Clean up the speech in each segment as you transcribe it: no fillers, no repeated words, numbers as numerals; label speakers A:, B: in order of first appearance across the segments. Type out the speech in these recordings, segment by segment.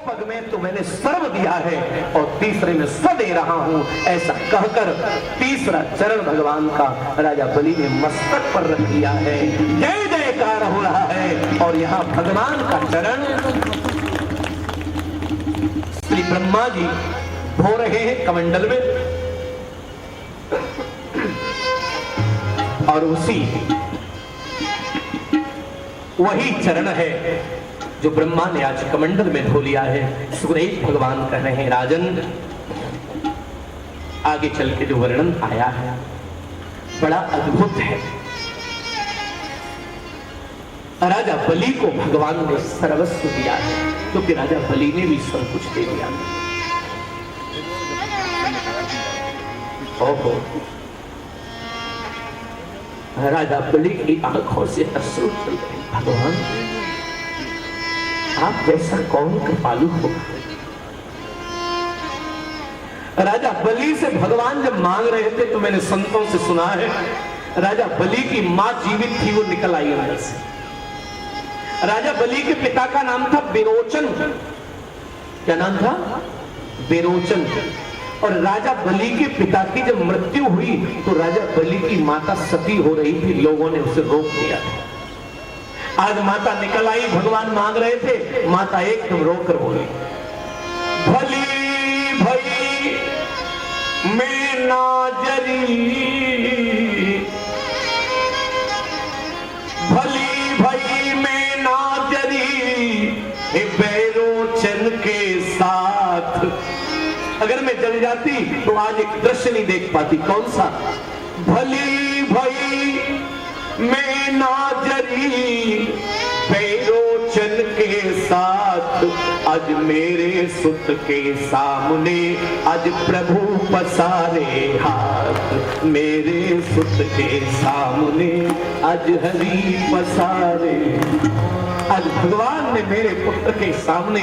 A: पग में तो मैंने सर्व दिया है और तीसरे में स्व दे रहा हूं, ऐसा कहकर तीसरा चरण भगवान का राजा बलि ने मस्तक पर रख दिया है। जय जयकार हो रहा है और यहाँ भगवान का चरण श्री ब्रह्मा जी धो रहे हैं कमंडल में, और वही चरण है जो ब्रह्मा ने आज कमंडल में धो लिया है। सुग्रीव भगवान कह रहे हैं, राजन आगे चल के जो वर्णन आया है बड़ा अद्भुत है। राजा बलि को भगवान ने सर्वस्व दिया है, क्योंकि राजा बलि ने भी सब कुछ दे दिया। ओहो, राजा बलि की आंखों से अश्रु चल रहे। भगवान आप जैसा कौन कृपालु हो। राजा बलि से भगवान जब मांग रहे थे तो मैंने संतों से सुना है, राजा बलि की मां जीवित थी, वो निकल आई अंदर से। राजा बलि के पिता का नाम था विरोचन। क्या नाम था? विरोचन। और राजा बलि के पिता की जब मृत्यु हुई तो राजा बलि की माता सती हो रही थी, लोगों ने उसे रोक दिया था। आज माता निकल आई, भगवान मांग रहे थे, माता एकदम रोकर बोली, भली भई मैं ना जरी, भली भई मैं ना जरी बैरोचन के साथ। अगर मैं जल जाती तो आज एक दृश्य नहीं देख पाती। कौन सा? भली भई मैं ना जरी बैरोचन के साथ, आज मेरे सुत के सामने आज प्रभु पसारे हाथ, मेरे सुत के सामने आज हरि पसारे। आज भगवान ने मेरे पुत्र के सामने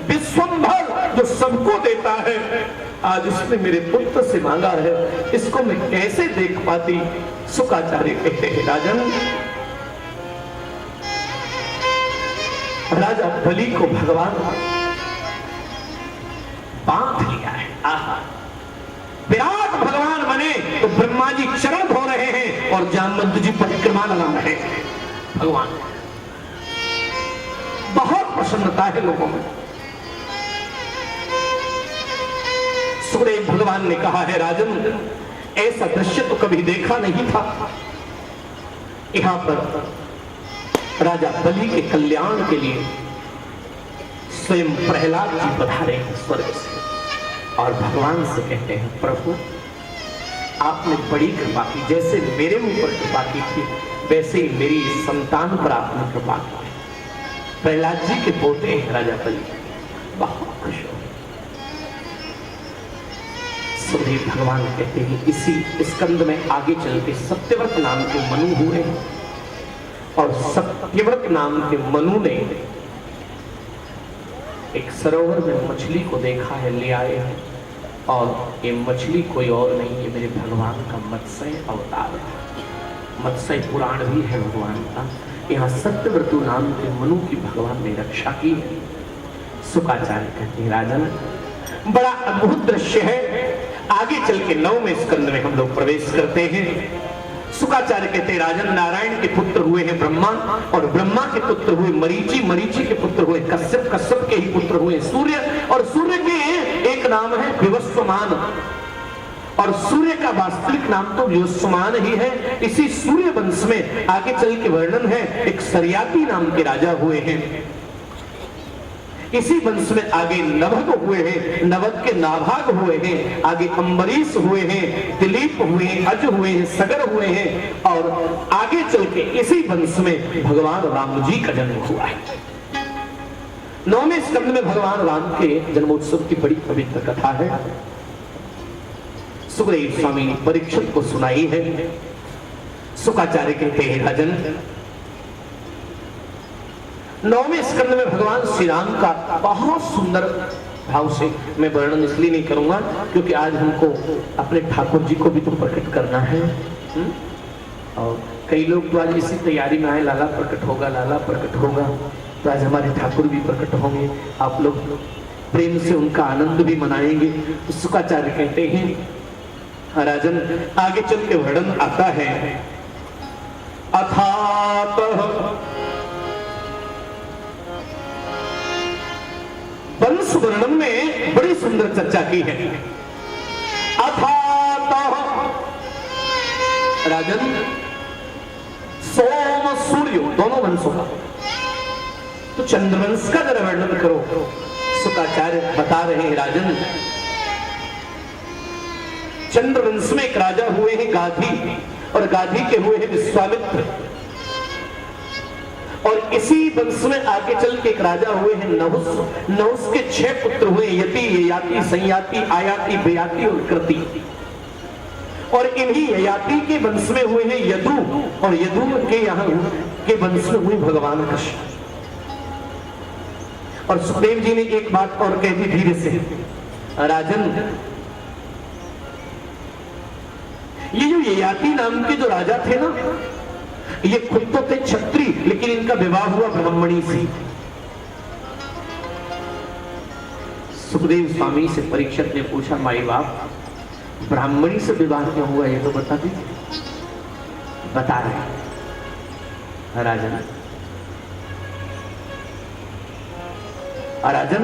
A: विश्वंभर जो सबको देता है, आज उसने मेरे पुत्र से मांगा है, इसको मैं कैसे देख पाती। शुकाचार्य कहते हैं, राजन राजा बलि को भगवान बांध लिया है। आहा, विराट भगवान बने तो ब्रह्मा जी चरण धो रहे हैं और जामवंत जी परिक्रमा लगा रहे हैं। भगवान बहुत प्रसन्नता है लोगों में। सुग्रीव भगवान ने कहा है, राजन ऐसा दृश्य तो कभी देखा नहीं था। यहां पर राजा बलि के कल्याण के लिए स्वयं प्रहलाद जी पधारे हैं स्वर्ग से और भगवान से कहते हैं, प्रभु आपने बड़ी कृपा की, जैसे मेरे मुंह पर कृपा की थी वैसे ही मेरी संतान पर आपने कृपा की। प्रहलाद जी के पोते हैं राजा बलि, बहुत खुश हो। सुग्रीव भगवान कहते हैं, इसी स्कंद में आगे चलते सत्यव्रत नाम के मनु हुए और सत्यव्रत नाम के मनु ने एक सरोवर में मछली को देखा है, ले आए हैं, और ये मछली कोई और नहीं है, मेरे भगवान का मत्स्य अवतार है। मत्स्य पुराण भी है भगवान का। यहाँ सत्यव्रतु नाम के मनु की भगवान ने रक्षा की है। शुकाचार्य कहते हैं, राजन बड़ा अद्भुत दृश्य है। आगे चल के 9वें स्कंद में हम लोग प्रवेश करते हैं। शुकाचार्य कहते हैं, राजन नारायण के पुत्र हुए हैं ब्रह्मा, और ब्रह्मा के पुत्र हुए मरीचि, मरीचि के पुत्र हुए कश्यप, कश्यप के ही पुत्र हुए सूर्य, और सूर्य के एक नाम है विवस्वमान, और सूर्य का वास्तविक नाम तो विवस्वमान ही है। इसी सूर्य वंश में आगे चल के वर्णन है, एक सरयाती नाम के राजा हुए हैं। इसी वंश में आगे नभग हुए हैं, नभग के नाभाग हुए हैं, आगे अम्बरीश हुए हैं, दिलीप हुए हैं, अज हुए हैं, सगर हुए हैं, और आगे चल के इसी वंश में भगवान राम जी का जन्म हुआ है। 9वें स्कंद में भगवान राम के जन्मोत्सव की बड़ी पवित्र कथा है। सुग्रीव स्वामी ने परीक्षित को सुनाई है। शुकाचार्य कहते हैं, राजन 9वें स्कंद में भगवान श्री राम का बहुत सुंदर भाव से, मैं वर्णन इसलिए नहीं करूंगा क्योंकि आज हमको अपने ठाकुर जी को भी तो प्रकट करना है। और कई लोग तो आज इसी तैयारी में आए, लाला प्रकट होगा, लाला प्रकट होगा। तो आज हमारे ठाकुर भी प्रकट होंगे, आप लोग प्रेम से उनका आनंद भी मनाएंगे। तो शुकाचार्य कहते हैं राजन, आगे चल के वर्णन आता है, अथातः वंश वर्णन में बड़ी सुंदर चर्चा की है। अथातः राजन, सोम सूर्य दोनों वंशों का, तो चंद्रवंश का जरा वर्णन करो। शुकाचार्य बता रहे हैं राजन, चंद्रवंश में एक राजा हुए हैं गाधी, और गाधी के हुए हैं विश्वामित्र, और इसी वंश में आगे चल के एक राजा हुए हैं नहुस। नहुस के 6 पुत्र हुए, यति, ययाति, संयाति, आयाति, बेयाति और कृति। और इन्हीं ययाति के वंश में हुए हैं यदु, और यदु के यहाँ के वंश में हुए भगवान कृष्ण। और सुखदेव जी ने एक बात और कह दी धीरे से, राजन ये जो ययाति नाम के जो राजा थे ना, ये खुद तो थे क्षत्रिय, लेकिन इनका विवाह हुआ ब्राह्मणी से। सुखदेव स्वामी से परीक्षित ने पूछा, माई बाप ब्राह्मणी से विवाह क्यों हुआ, ये तो बता दीजिए। बता रहे राजन, राजन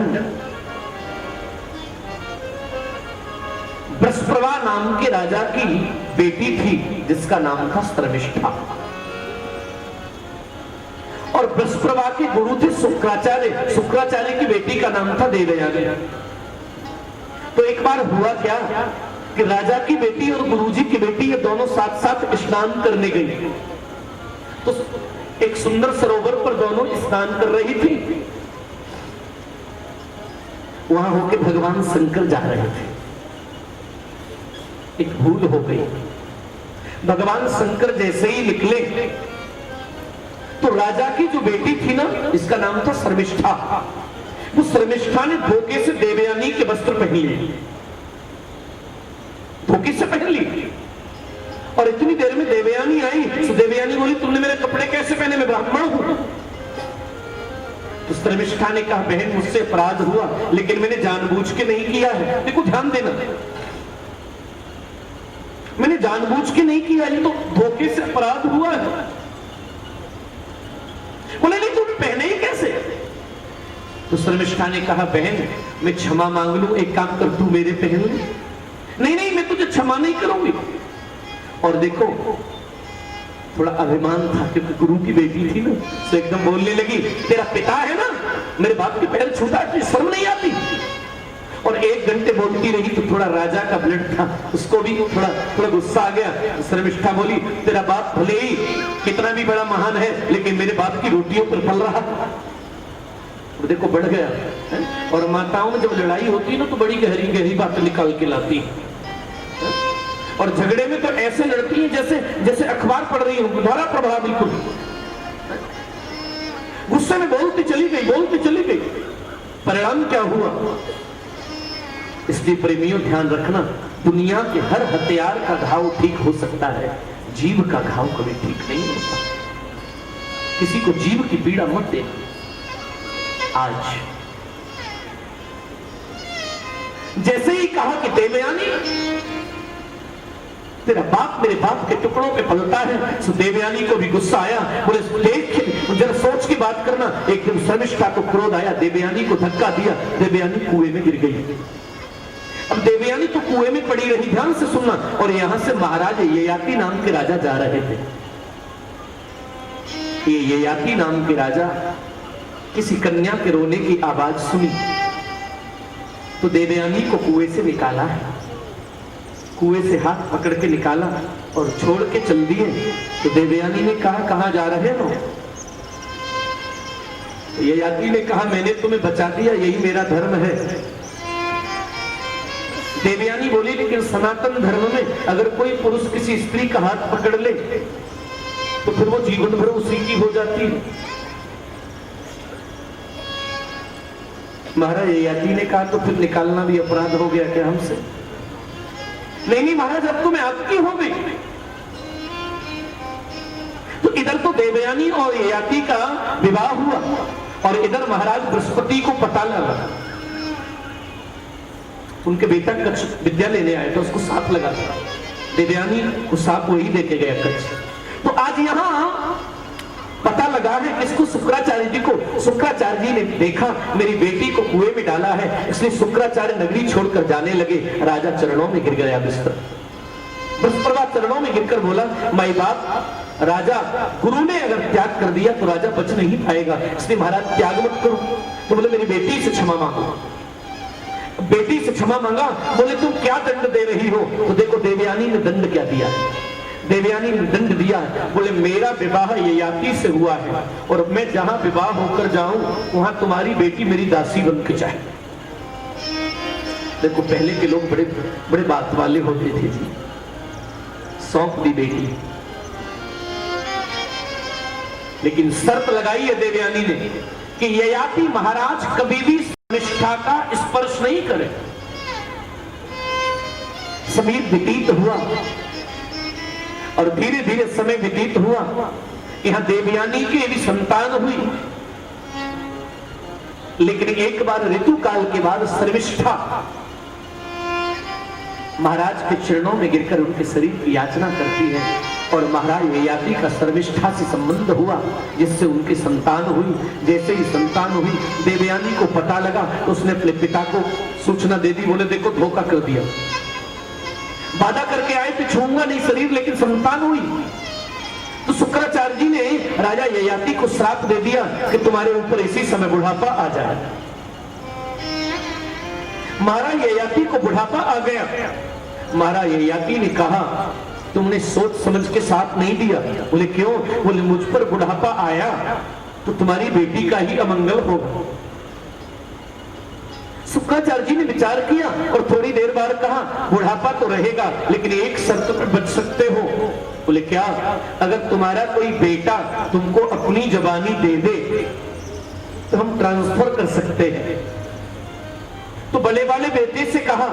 A: बृहस्पति नाम के राजा की बेटी थी जिसका नाम था शर्मिष्ठा, और बृहस्पति के गुरु थे शुक्राचार्य। शुक्राचार्य की बेटी का नाम था देवयानी। तो एक बार हुआ क्या कि राजा की बेटी और गुरुजी की बेटी ये दोनों साथ साथ स्नान करने गई। तो एक सुंदर सरोवर पर दोनों स्नान कर रही थी। वहां होके भगवान शंकर जा रहे थे, एक भूल हो गई। भगवान शंकर जैसे ही निकले तो राजा की जो बेटी थी ना, इसका नाम था शर्मिष्ठा, वो शर्मिष्ठा ने धोखे से देवयानी के वस्त्र पहन लिए, धोखे से पहन ली। और इतनी देर में देवयानी आई, तो देवयानी बोली, तुमने मेरे कपड़े कैसे पहने, मैं ब्राह्मण हूं। तो शर्मिष्ठा ने कहा, बहन मुझसे अपराध हुआ, लेकिन मैंने जानबूझ के नहीं किया है। देखो ध्यान देना, मैंने जानबूझ के नहीं किया, ये तो धोखे से अपराध हुआ है। बोले नहीं तुम पहने ही कैसे? तो शर्मिष्ठा ने कहा, बहन मैं क्षमा मांग लूं, एक काम कर तू मेरे पहन ले। नहीं नहीं मैं तुझे क्षमा नहीं करूंगी। और देखो थोड़ा अभिमान था, क्योंकि गुरु की बेटी थी ना, तो एकदम बोलने लगी, तेरा पिता है ना, मेरे बाप के पैर छूटा, तुझे शर्म नहीं आती? और 1 घंटे बोलती रही तो थोड़ा राजा का ब्लड था, उसको भी थोड़ा गुस्सा आ गया। शर्मिष्ठा बोली, तेरा बाप भले ही कितना भी बड़ा महान है, लेकिन मेरे बाप की रोटियों पर पल रहा। तो देखो बढ़ गया है? और माताओं में जब लड़ाई होती है ना, तो बड़ी गहरी गहरी बात निकाल के लाती है। और झगड़े में तो ऐसे लड़ती है जैसे जैसे अखबार पढ़ रही हो, द्वारा प्रभाव बिल्कुल। गुस्से में बोलती चली गई। परिणाम क्या हुआ? इसलिए प्रेमियों ध्यान रखना, दुनिया के हर हथियार का घाव ठीक हो सकता है, जीव का घाव कभी ठीक नहीं होता। किसी को जीव की पीड़ा मत दे। आज जैसे ही कहा कि देवयानी तेरा बाप मेरे बाप के टुकड़ों पे पलता है, तो देवयानी को भी गुस्सा आया। बोले देख जरा सोच की बात करना। एक दिन शर्मिष्ठा को क्रोध आया, देवयानी को धक्का दिया, देवयानी कुएं में गिर गई। अब देवयानी तो कुएं में पड़ी रही, ध्यान से सुनना। और यहां से महाराज ययाति नाम के राजा जा रहे थे। ये ययाति नाम के राजा किसी कन्या के रोने की आवाज सुनी, तो देवयानी को कुएं से निकाला है। कुएं से हाथ पकड़ के निकाला और छोड़ के चल दिए। तो देवयानी ने कहा, कहां जा रहे हो? ययाति ने कहा, मैंने तुम्हें बचा दिया, यही मेरा धर्म है। देवयानी बोली, लेकिन सनातन धर्म में अगर कोई पुरुष किसी स्त्री का हाथ पकड़ ले तो फिर वो जीवन भर उसी की हो जाती है। महाराज ययाति ने कहा, तो फिर निकालना भी अपराध हो गया क्या हमसे? नहीं महाराज, अब तो मैं आपकी हो गई। तो इधर तो देवयानी और ययाति का विवाह हुआ, और इधर महाराज बृहस्पति को पता लगा, उनके बेटा कच्छ विद्या लेने आए तो उसको सांप लगा था, देवयानी को सांप वही देके गया कच्छ। तो आज यहां पता लगा है किसको, शुक्राचार्य जी को। शुक्राचार्य जी ने देखा मेरी बेटी को कुएं में डाला है, इसलिए शुक्राचार्य नगरी छोड़कर जाने लगे। राजा चरणों में गिर गया बिस्तर, बृहस्पति चरणों में गिरकर बोला, माई बाप, राजा गुरु ने अगर त्याग कर दिया तो राजा बच नहीं पाएगा, इसलिए महाराज त्याग मत करो। तो बोले मेरी बेटी से क्षमा मांगो। बेटी से क्षमा मांगा, बोले तुम क्या दंड दे रही हो? तो देखो देवयानी ने दंड क्या दिया। देवयानी ने दंड दिया, बोले मेरा विवाह ययाति से हुआ है और मैं जहां विवाह होकर जाऊं वहां तुम्हारी बेटी मेरी दासी बन के जाए। देखो पहले के लोग बड़े बड़े बात वाले होते थे जी, सौंप दी बेटी, लेकिन शर्त लगाई है देवयानी ने कि ययाति महाराज कभी भी निष्ठा का स्पर्श नहीं करे। समय व्यतीत हुआ और धीरे धीरे समय व्यतीत हुआ, यहां देवयानी की भी संतान हुई, लेकिन एक बार ऋतु काल के बाद शर्मिष्ठा महाराज के चरणों में गिरकर उनके शरीर की याचना करती है और महाराज ययाति का शर्मिष्ठा से संबंध हुआ, जिससे उनकी संतान हुई। जैसे ही संतान हुई देवयानी को पता लगा तो उसने अपने पिता को सूचना दे दी, बोले देखो धोखा कर दिया, वादा करके आए थे छूंगा नहीं शरीर, लेकिन संतान हुई। तो शुक्राचार्य जी ने राजा ययाति को श्राप दे दिया कि तुम्हारे ऊपर इसी समय बुढ़ापा आ जाए। महाराज ययाति को बुढ़ापा आ गया। महाराज ययाति ने कहा तुमने सोच समझ के साथ नहीं दिया। बोले क्यों? बोले मुझ पर बुढ़ापा आया तो तुम्हारी बेटी का ही अमंगल होगा। शुक्राचार्य जी ने विचार किया और थोड़ी देर बाद कहा बुढ़ापा तो रहेगा लेकिन एक शर्त पर बच सकते हो। बोले क्या? अगर तुम्हारा कोई बेटा तुमको अपनी जवानी दे दे तो हम ट्रांसफर कर सकते हैं। तो बड़े वाले बेटे से कहा,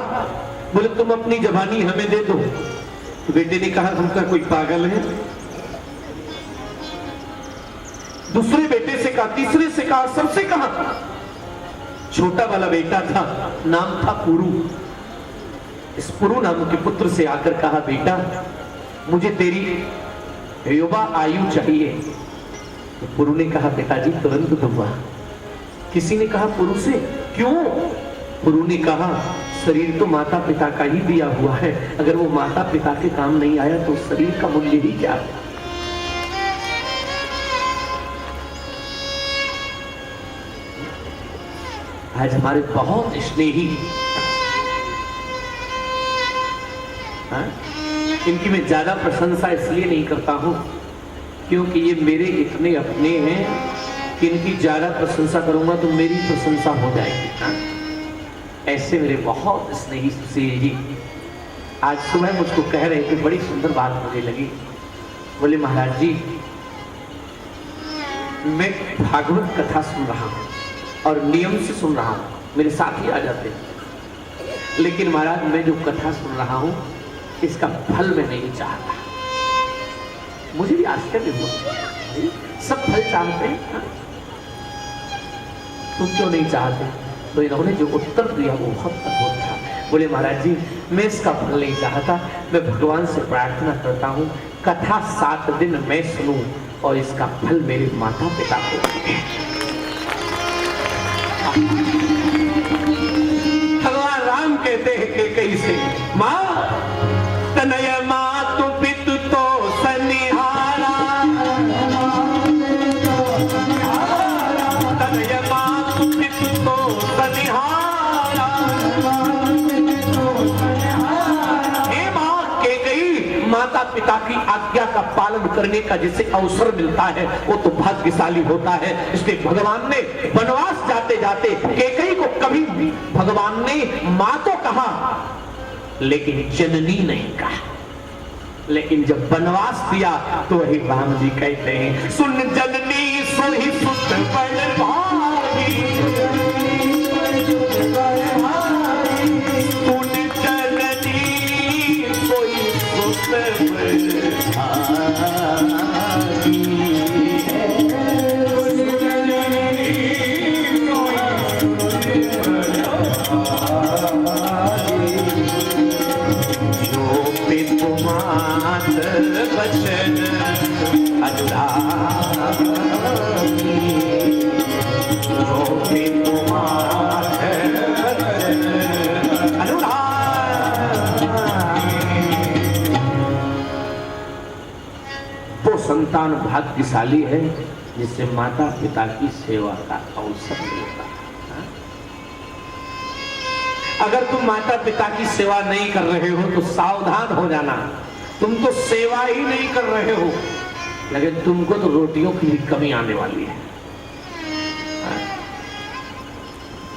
A: बोले तुम अपनी जवानी हमें दे दो। तो बेटे ने कहा तुमका कोई पागल है। दूसरे बेटे से कहा, तीसरे से कहा, सबसे कहा। छोटा वाला बेटा था, नाम था पुरु। इस पुरु नाम के पुत्र से आकर कहा बेटा मुझे तेरी युवा आयु चाहिए। तो पुरु ने कहा पिताजी तुरंत दूंगा। किसी ने कहा पुरु से क्यों? पुरु ने कहा शरीर तो माता पिता का ही दिया हुआ है, अगर वो माता पिता के काम नहीं आया तो शरीर का मूल्य ही क्या है। आज हमारे बहुत स्नेही, इनकी मैं ज्यादा प्रशंसा इसलिए नहीं करता हूं क्योंकि ये मेरे इतने अपने हैं कि इनकी ज्यादा प्रशंसा करूंगा तो मेरी प्रशंसा हो जाएगी। ऐसे मेरे बहुत स्नेही सुशील जी आज सुबह मुझको कह रहे थे, बड़ी सुंदर बात मुझे लगी। बोले महाराज जी मैं भागवत कथा सुन रहा हूं और नियम से सुन रहा हूं, मेरे साथ ही आ जाते हैं, लेकिन महाराज मैं जो कथा सुन रहा हूं इसका फल मैं नहीं चाहता। मुझे भी आश्चर्य हुआ, सब फल चाहते हैं, तुम क्यों नहीं चाहते? तो इन्होंने जो उत्तर दिया वो बहुत अद्भुत था। बोले महाराज जी मैं इसका फल नहीं चाहता, मैं भगवान से प्रार्थना करता हूँ कथा 7 दिन मैं सुनूं और इसका फल मेरे माता पिता को। भगवान राम कहते हैं कि कैसे माँ तनय मातु पितु तो सनिहारा, तनय मातु पितु तो सनिहारा। हे माँ के गई माता पिता की आज्ञा का पालन करने का जिसे अवसर मिलता है वो तो भाग्यशाली होता है। इसलिए भगवान ने वनवास जाते जाते केकई को कभी भगवान ने मां तो कहा लेकिन जननी नहीं कहा, लेकिन जब वनवास दिया तो वही राम जी कहते हैं सुन जननी सोही सुत बड़ भागी, सुन जननी सोही सुत बड़ भागी। संतान भाग्यशाली है जिसे माता पिता की सेवा का अवसर मिलता है। अगर तुम माता पिता की सेवा नहीं कर रहे हो तो सावधान हो जाना, तुम तो सेवा ही नहीं कर रहे हो, लेकिन तुमको तो रोटियों की भी कमी आने वाली है।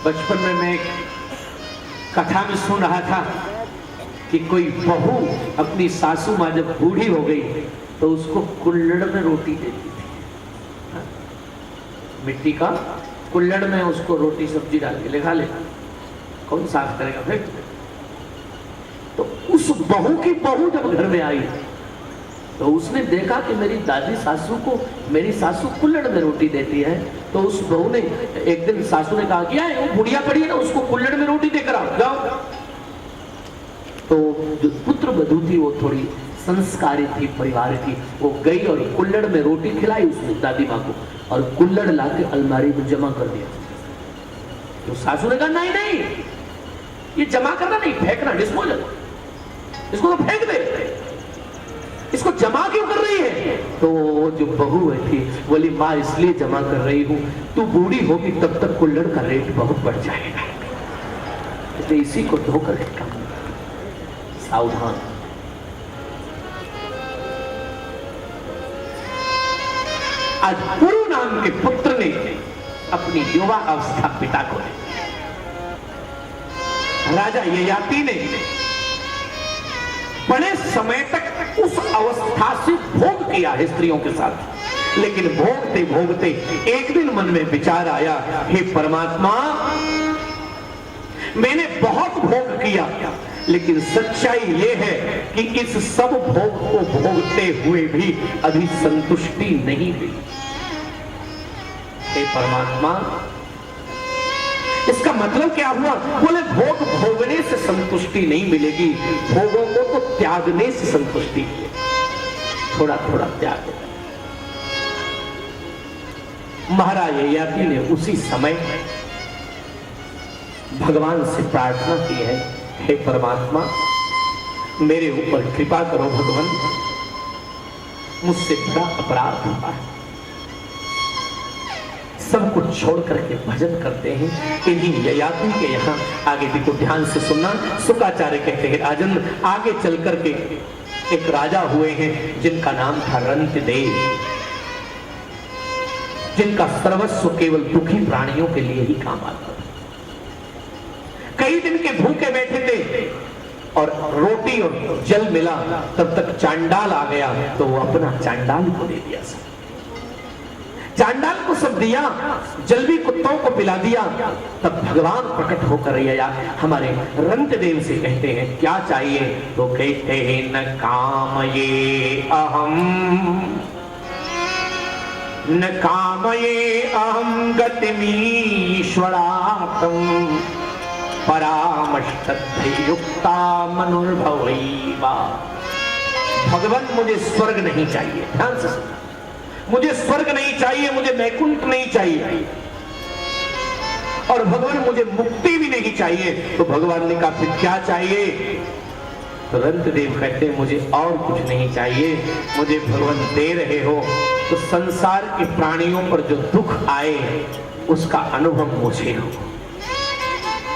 A: बचपन में मैं एक कथा में सुन रहा था कि कोई बहू अपनी सासू माँ जब बूढ़ी हो गई तो उसको कुल्हड़ में रोटी देती थी। मिट्टी का कुल्हड़ में उसको रोटी सब्जी डाल के ले खा ले, कौन साफ करेगा फिर। तो उस बहू की बहू जब घर में आई तो उसने देखा कि मेरी दादी सासू को, मेरी सासू कुल्हड़ में रोटी देती है। तो उस बहू ने एक दिन सासू ने कहा कि वो बुढ़िया पड़ी है ना, उसको कुल्हड़ में रोटी देकर आओ, जाओ। तो जो पुत्र वधू थी वो थोड़ी संस्कारी थी, परिवार की, वो गई और कुल्हड़ में रोटी खिलाई उसने दादी माँ को, और कुल्हड़ लाके अलमारी में जमा कर दिया। तो सासू ने कहा नहीं नहीं, ये जमा करना नहीं, फेंकना, डिस्पोजल, इसको तो फेंक दे, इसको जमा क्यों कर रही है। तो जो बहू थी बोली माँ इसलिए जमा कर रही हूं, तू बूढ़ी होगी तब तक कुल्हड़ का रेट बहुत बढ़ जाएगा, इसलिए इसी को धोकर के काम। सावधान। आज पुरु नाम के पुत्र ने अपनी युवा अवस्था पिता को दी। राजा ययाति ने बड़े समय तक उस अवस्था से भोग किया है स्त्रियों के साथ, लेकिन भोगते भोगते एक दिन मन में विचार आया, हे परमात्मा, मैंने बहुत भोग किया, लेकिन सच्चाई यह है कि इस सब भोग को भोगते हुए भी अभी संतुष्टि नहीं हुई। हे परमात्मा, इसका मतलब क्या हुआ। बोले भोग भोगने से संतुष्टि नहीं मिलेगी, भोगों को तो त्यागने से संतुष्टि मिलेगी, थोड़ा थोड़ा त्याग। महाराज ययाति ने उसी समय भगवान से प्रार्थना की है, हे परमात्मा, मेरे ऊपर कृपा करो भगवान, मुझसे बड़ा अपराध हुआ है। सब कुछ छोड़ करके भजन करते हैं। इन्हीं ययाति के यहाँ आगे देखो, ध्यान से सुनना। शुकाचार्य कहते हैं, राजन, आगे चल करके एक राजा हुए हैं जिनका नाम था रंतदेव, जिनका सर्वस्व केवल दुखी प्राणियों के लिए ही काम आता था। कई दिन के भूखे बैठे थे और रोटी और जल मिला, तब तक चांडाल आ गया तो वो अपना चांडाल को दे दिया। चांडाल को सब दिया, जल भी कुत्तों को पिला दिया। तब भगवान प्रकट होकर हमारे रंतदेव से कहते हैं क्या चाहिए। तो कहते हैं न कामये अहम, न कामये अहम गतिमीश्वरात्म परामष्टयुक्ता मनुर्भवैवा। भगवान मुझे स्वर्ग नहीं चाहिए, ध्यान से सुनना, मुझे स्वर्ग नहीं चाहिए, मुझे वैकुंठ नहीं चाहिए, और भगवान मुझे मुक्ति भी नहीं चाहिए। तो भगवान ने कहा फिर क्या चाहिए। तो रंतदेव कहते हैं मुझे और कुछ नहीं चाहिए, मुझे भगवान दे रहे हो तो संसार के प्राणियों पर जो दुख आए उसका अनुभव मुझे हो,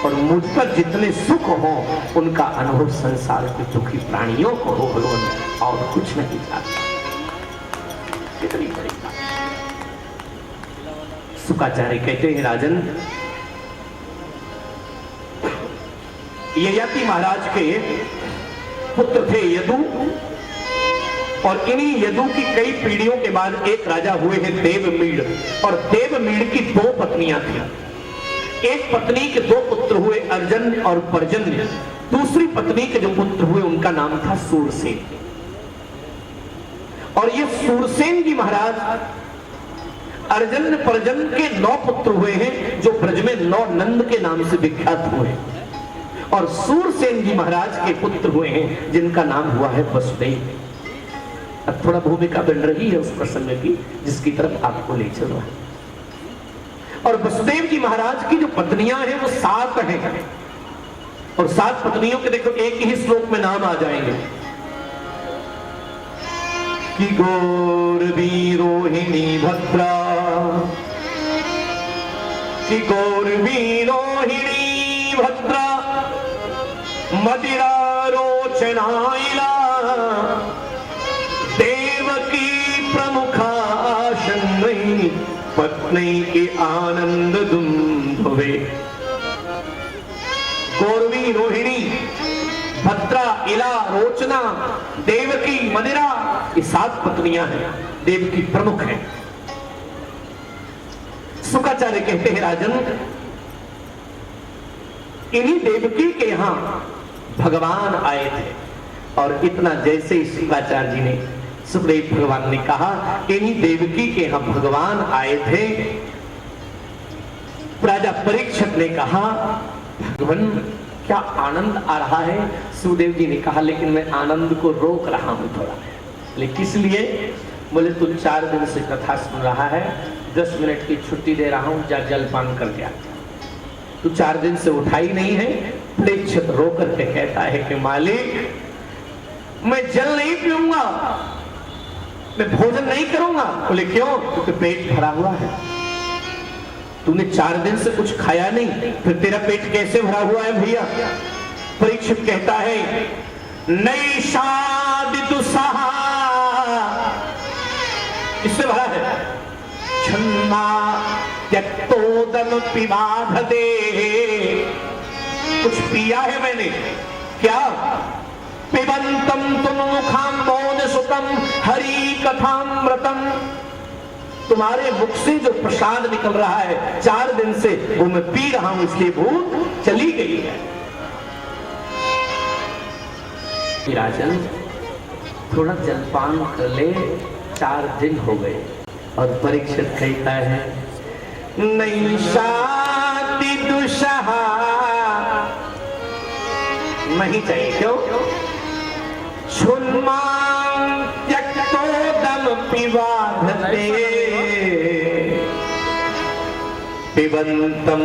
A: और मुझ पर जितने सुख हो उनका अनुभव संसार के दुखी प्राणियों को हो भगवान, और कुछ नहीं चाहता। कितनी बड़ी बात। शुकाचार्य कहते हैं राजन, ययाति महाराज के पुत्र थे यदु, और इन्हीं यदु की कई पीढ़ियों के बाद एक राजा हुए हैं देवमीड़, और देवमीड़ की दो पत्नियां थी। एक पत्नी के दो पुत्र हुए, अर्जन और पर्जन्य। दूसरी पत्नी के जो पुत्र हुए उनका नाम था सूरसेन। और ये सूरसेन जी महाराज अर्जन पर्जन के 9 पुत्र हुए हैं, जो ब्रज में 9 नंद के नाम से विख्यात हुए। और सूरसेन जी महाराज के पुत्र हुए हैं जिनका नाम हुआ है वसुदेव। अब थोड़ा भूमिका बन रही है उस प्रसंग की जिसकी तरफ आपको ले चल रहा है। और वसुदेव जी महाराज की जो पत्नियां हैं वो 7 हैं, और 7 पत्नियों के देखो एक ही श्लोक में नाम आ जाएंगे। कि गौरवी रोहिणी भद्रा, कि गौरवी रोहिणी भद्रा मदिरा रोचनाइला देवकी प्रमुखाशन्नै पत्नी के आनंद दुंधुवे। गौरवी रोहिणी भद्रा इला रोचना देवकी मदिरा, ये 7 पत्नियां हैं, देवकी प्रमुख है। शुक्राचार्य कहते हैं राजन, इन्हीं देवकी के यहां भगवान आए थे। और इतना जैसे ही शुक्राचार्य जी ने, सुखदेव भगवान ने कहा इन्हीं देवकी के यहां भगवान आए थे, राजा परीक्षित ने कहा भगवान क्या आनंद आ रहा है। सुखदेव जी ने कहा लेकिन मैं आनंद को रोक रहा हूं थोड़ा। लेकिन किस लिए? बोले तू 4 दिन से कथा सुन रहा है, 10 मिनट की छुट्टी दे रहा हूं, जा जलपान करके आ। तू 4 दिन से उठा ही नहीं है। परीक्षित रो करके कहता है कि मालिक मैं जल नहीं पीऊंगा, मैं भोजन नहीं करूंगा। बोले क्यों? क्योंकि पेट भरा हुआ है। तूने 4 दिन से कुछ खाया नहीं, फिर तेरा पेट कैसे भरा हुआ है भैया? परीक्षित कहता है नई शादी दुसहा, इससे भरा है। छन्ना त्यक्तोदन पिबाधते, कुछ पिया है मैंने। क्या? पिबंतम तुम मुखाम्बोध सुतम हरि कथामृतम, तुम्हारे मुख से जो प्रसाद निकल रहा है 4 दिन से वो मैं पी रहा हूं, इसलिए भूख चली गई है। राजन थोड़ा जलपान कर ले, 4 दिन हो गए। और परीक्षित कहता है नहीं शादी दुसहा नहीं चाहिए। क्यों? छुन्मा त्यक्तोदम पिबाधते पिबंतम